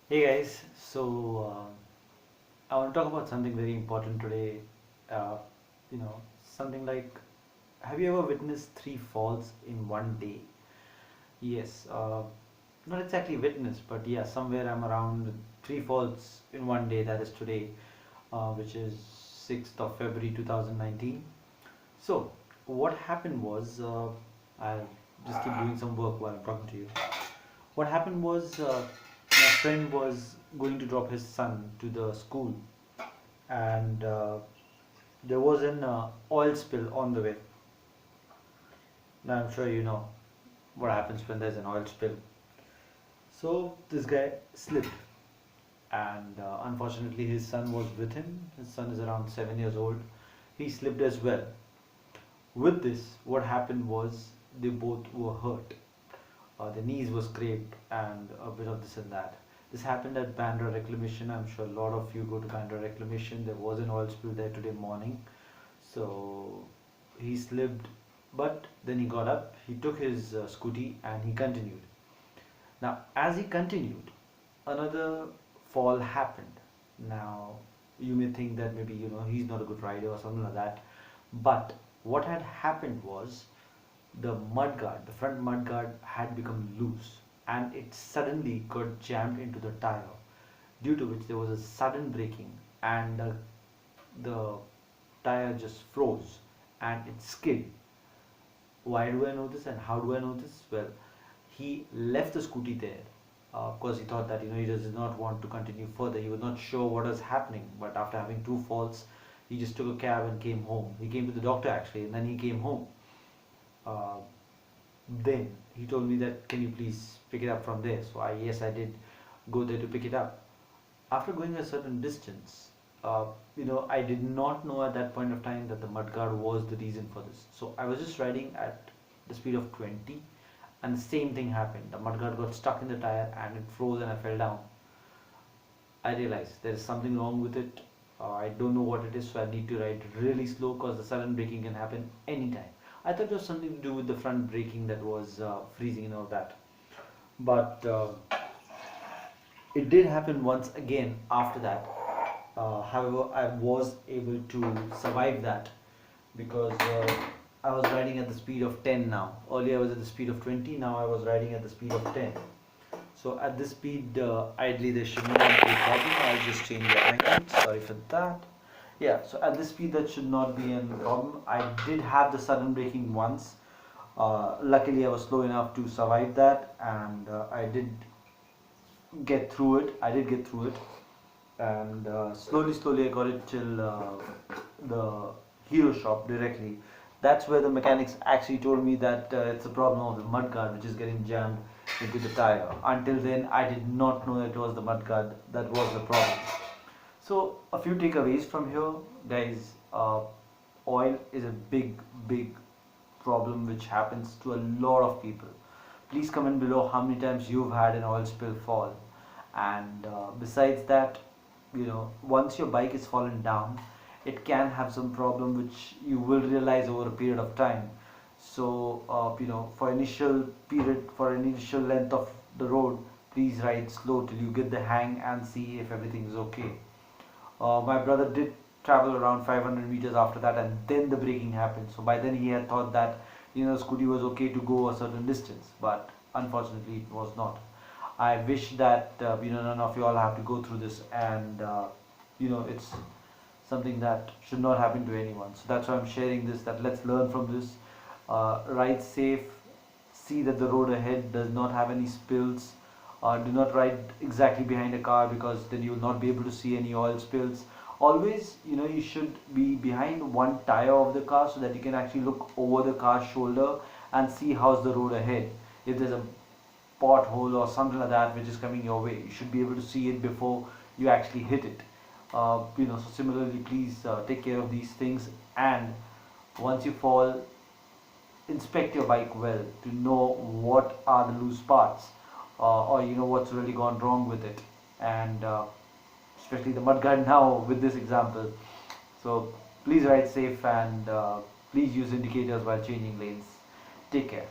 Hey guys, I want to talk about something very important today. Uh, Something like, have you ever witnessed three falls in one day? Yes, not exactly witnessed, but yeah, somewhere I'm around three falls in one day, that is today, which is 6th of February 2019. So, what happened was, I'll just keep doing some work while I'm talking to you. What happened was, my friend was going to drop his son to the school, and there was an oil spill on the way. Now, I'm sure you know what happens when there's an oil spill. So, this guy slipped, and unfortunately, his son was with him. His son is around 7 years old. He slipped as well. With this, what happened was they both were hurt. The knees were scraped and a bit of this and that. This happened at Bandra Reclamation. I'm sure a lot of you go to Bandra Reclamation. There was an oil spill there today morning. So he slipped, but then he got up, he took his scooty and he continued. Now, as he continued, another fall happened. Now, you may think that maybe he's not a good rider or something like that, but what had happened was the front mud guard had become loose and it suddenly got jammed into the tire, due to which there was a sudden braking and the tire just froze and it skid. Why do I know this and how do I know this? Well, he left the scooty there because he thought that he does not want to continue further. He was not sure what was happening, but after having two falls, he just took a cab and came home. He came to the doctor actually, and then he came home. Uh, then he told me that, can you please pick it up from there? So I did go there to pick it up. After going a certain distance, I did not know at that point of time that the mudguard was the reason for this. So I was just riding at the speed of 20, and the same thing happened. The mudguard got stuck in the tire and it froze and I fell down. I realized there is something wrong with it. I don't know what it is, so I need to ride really slow because the sudden braking can happen anytime. I thought it was something to do with the front braking that was freezing and all that. But it did happen once again after that. However, I was able to survive that because I was riding at the speed of 10 now. Earlier I was at the speed of 20, now I was riding at the speed of 10. So at this speed, ideally there should not be a problem. I'll just change the angle. Sorry for that. Yeah, so at this speed that should not be a problem. I did have the sudden braking once. Luckily I was slow enough to survive that, and I did get through it. I did get through it, and slowly I got it till the hero shop directly. That's where the mechanics actually told me that it's a problem of the mudguard which is getting jammed into the tire. Until then, I did not know that it was the mudguard that was the problem. So a few takeaways from here, guys. Oil is a big problem which happens to a lot of people. Please comment below how many times you've had an oil spill fall. And besides that, once your bike is fallen down, it can have some problem which you will realize over a period of time. So for initial length of the road, please ride slow till you get the hang and see if everything is okay. My brother did travel around 500 meters after that, and then the braking happened. So by then he had thought that scooty was okay to go a certain distance, but unfortunately it was not. I wish that none of you all have to go through this, and it's something that should not happen to anyone. So that's why I'm sharing this. That let's learn from this. Ride safe. See that the road ahead does not have any spills. Do not ride exactly behind a car, because then you will not be able to see any oil spills. Always, you should be behind one tire of the car so that you can actually look over the car's shoulder and see how's the road ahead. If there's a pothole or something like that which is coming your way, you should be able to see it before you actually hit it. So similarly, please take care of these things, and once you fall, inspect your bike well to know what are the loose parts, or what's really gone wrong with it, and especially the mudguard now with this example. So please ride safe, and please use indicators while changing lanes. Take care.